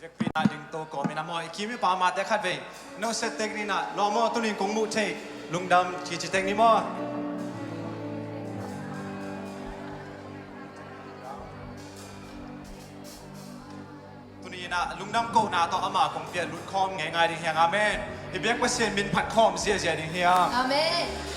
việc pin na dừng tô có mình nằm mỏi kiếm pa mà để khát về nó sẽ tết đi na lo mò tôi nên cũng mu thế lùng đâm chỉ tết đi mòตัวนี้นะลุงดำโกนาต่ออามาคงเปลี่ยนรุ่นคอมง่ายๆดิเฮียอาเมนเฮียเบียกว่าเซียนมินผัดคอมเสียดิเฮียอาเมน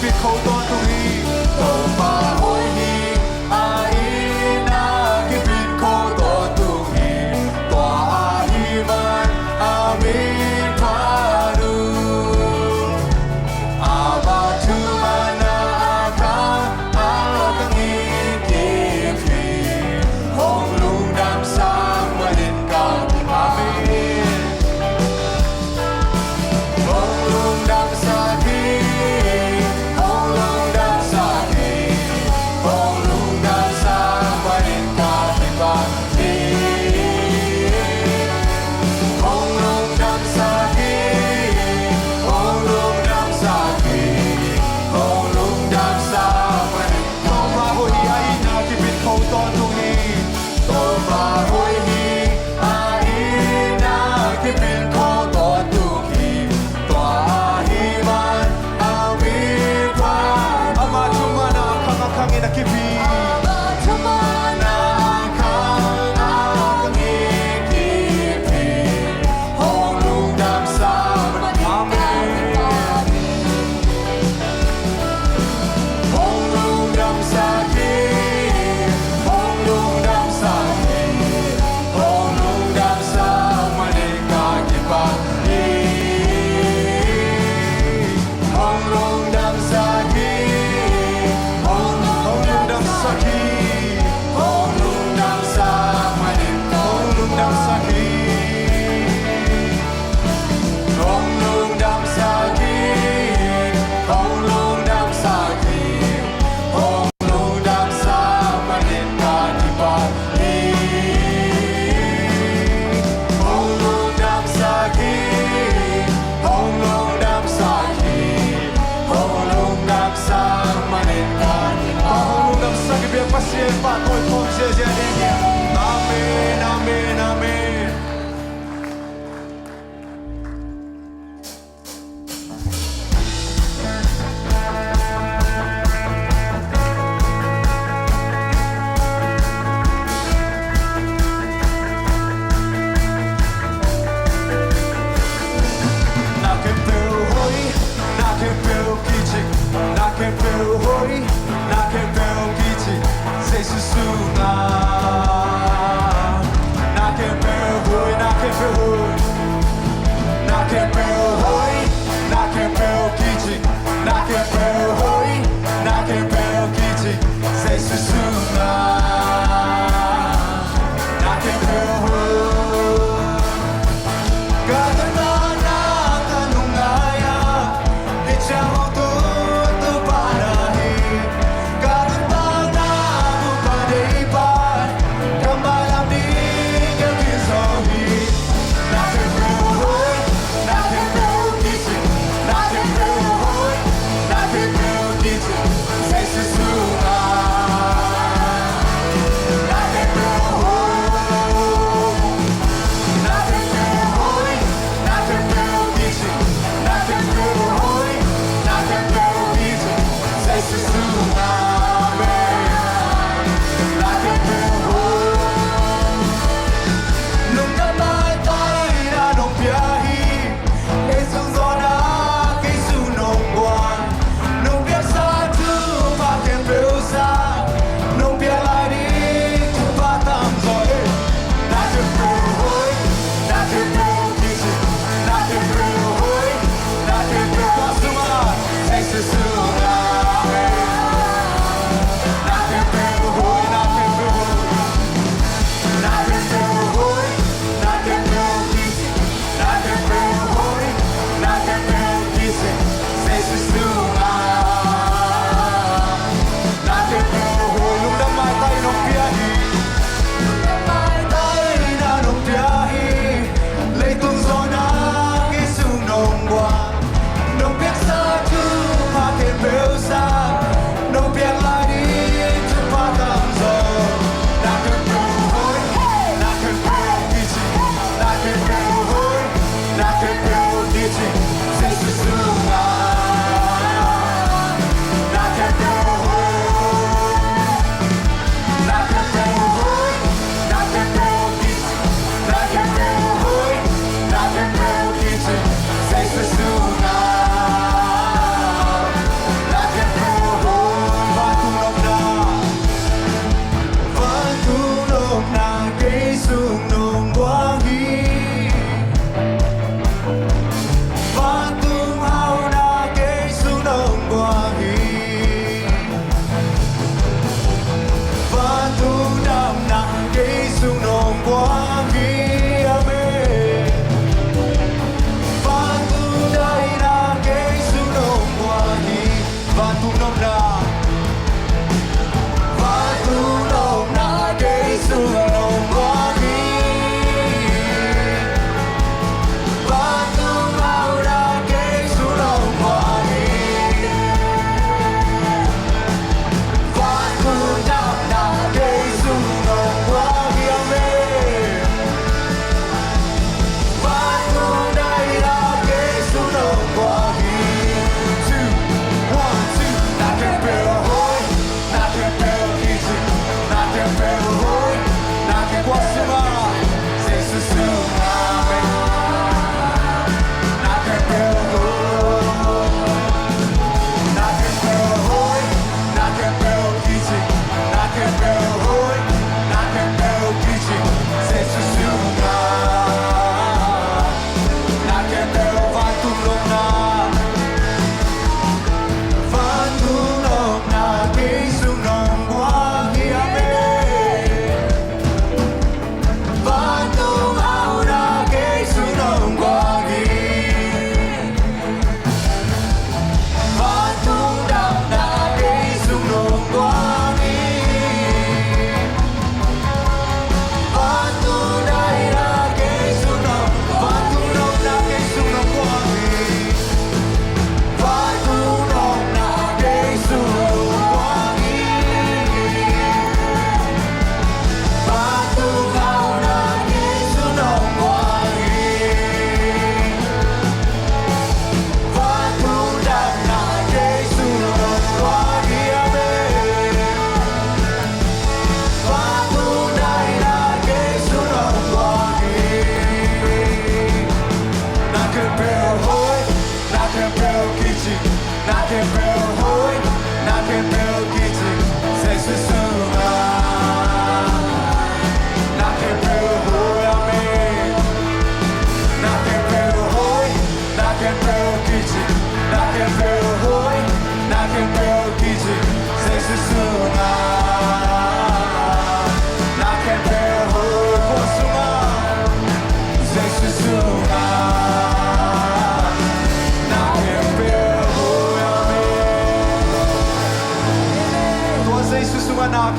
พี่เขาตอนตรงนี้โตมาโอยฮีอาอีนาคิดพี่เขาตอนตรงนี้ตัวอาฮีมันอามิพาดูอาบาทูมานาอาคังอีกีฟีห้องลุงดำสามมาดินกันอามิห้องลุงดำสักทีPak Koi Kong Zezia Amin, amin, amin. Nakempel hoi, nakempel kichik, nakempel hoi, nakempel kichik. Say susunga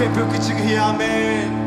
Pepe kecil amen.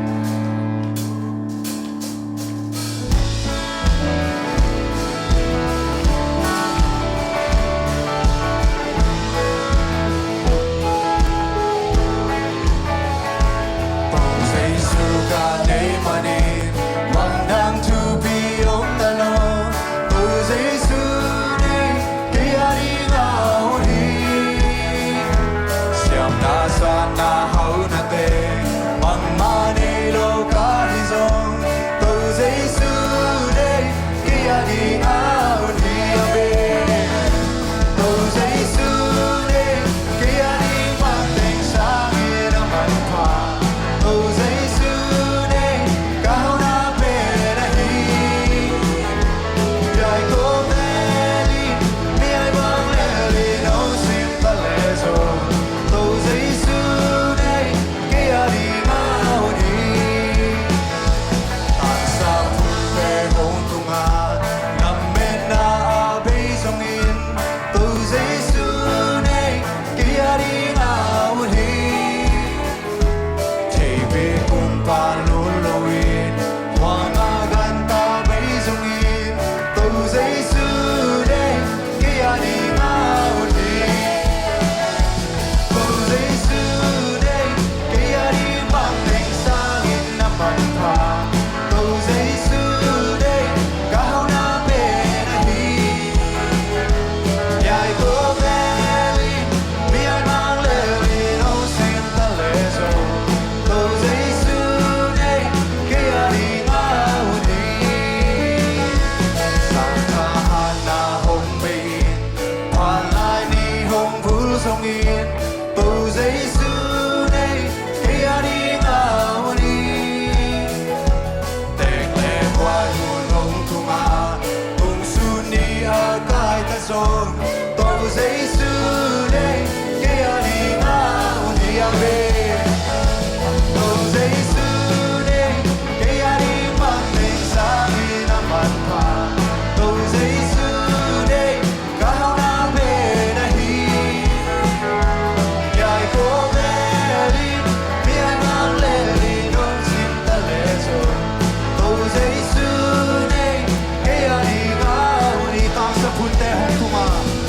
Punte Hong Tuma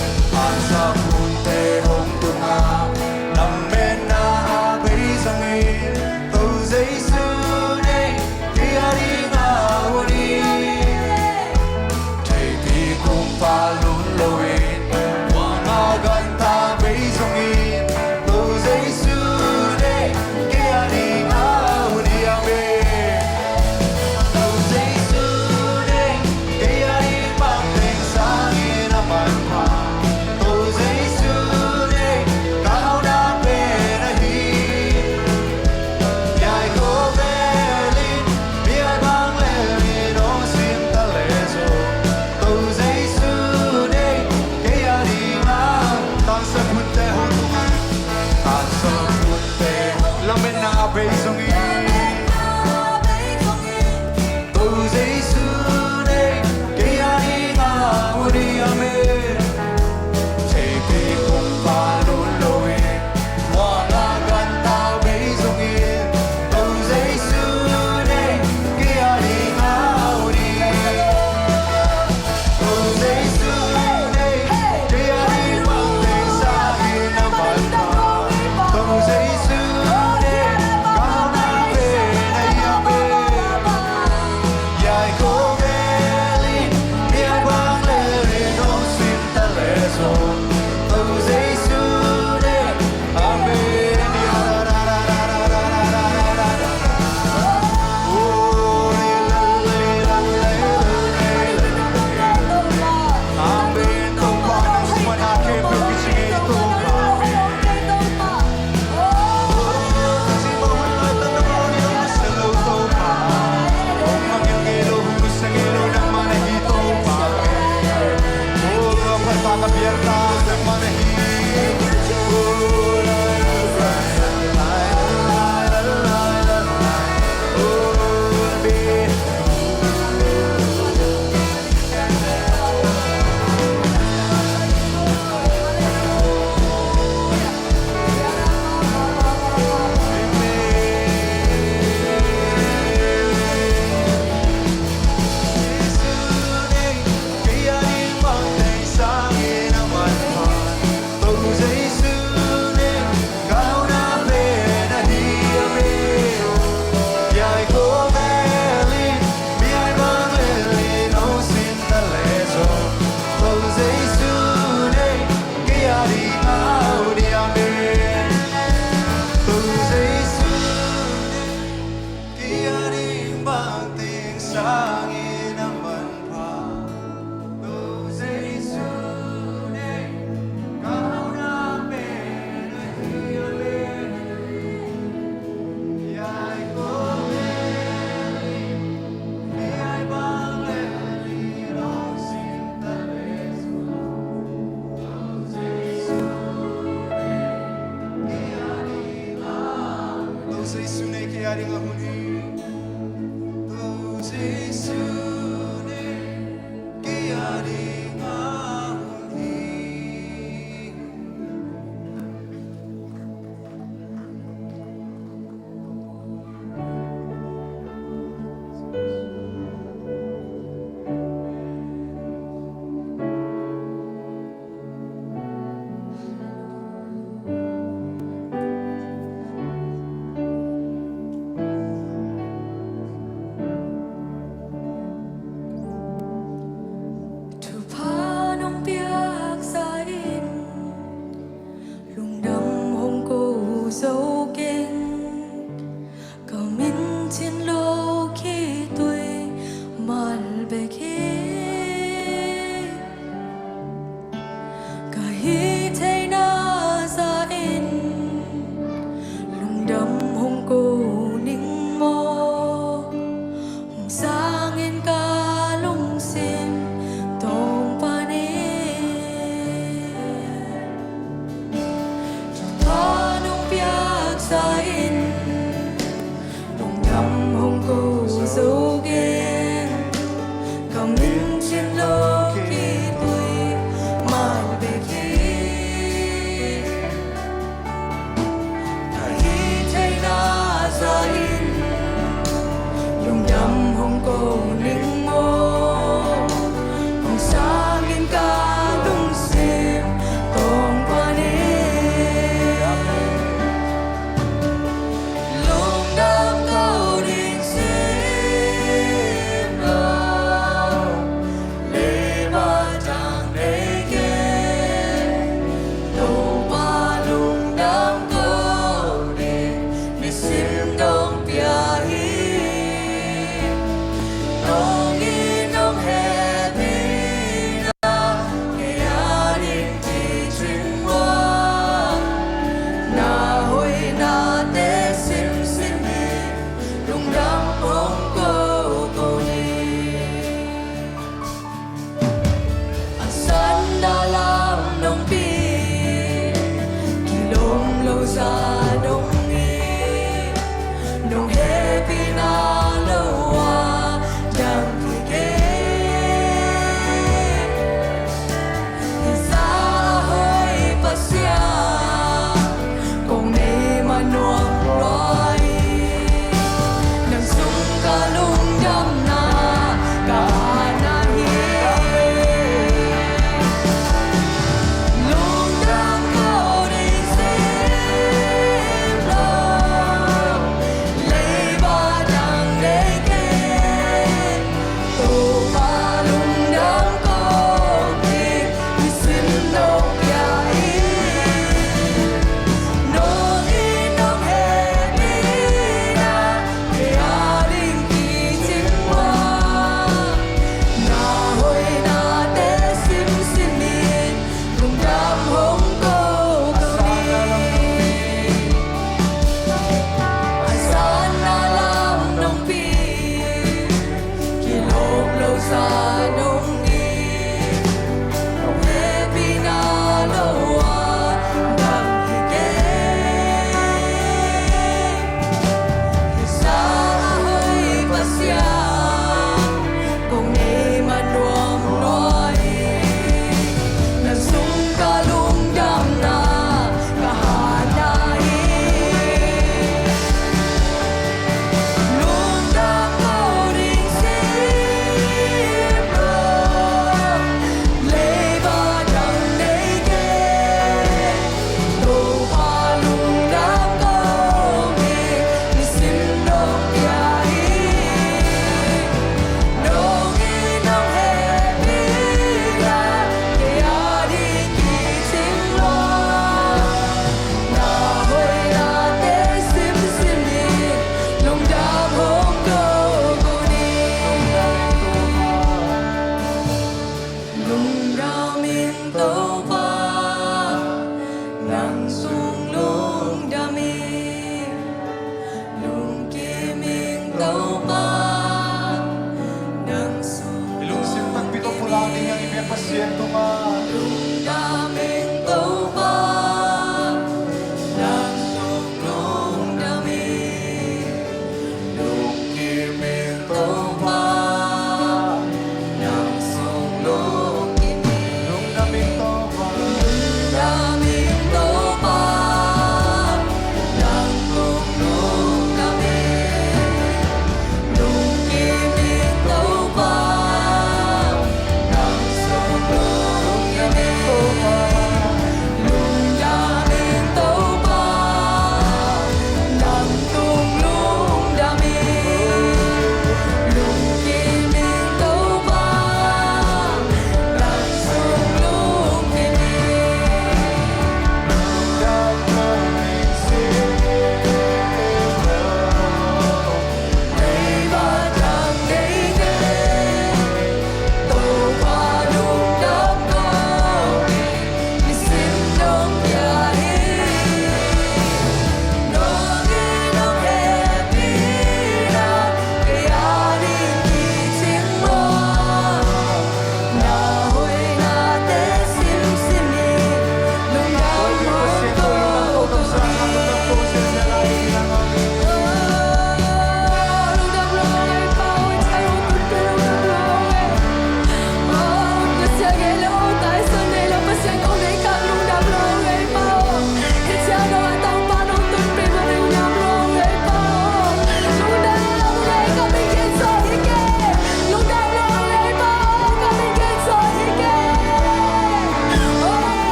galing ang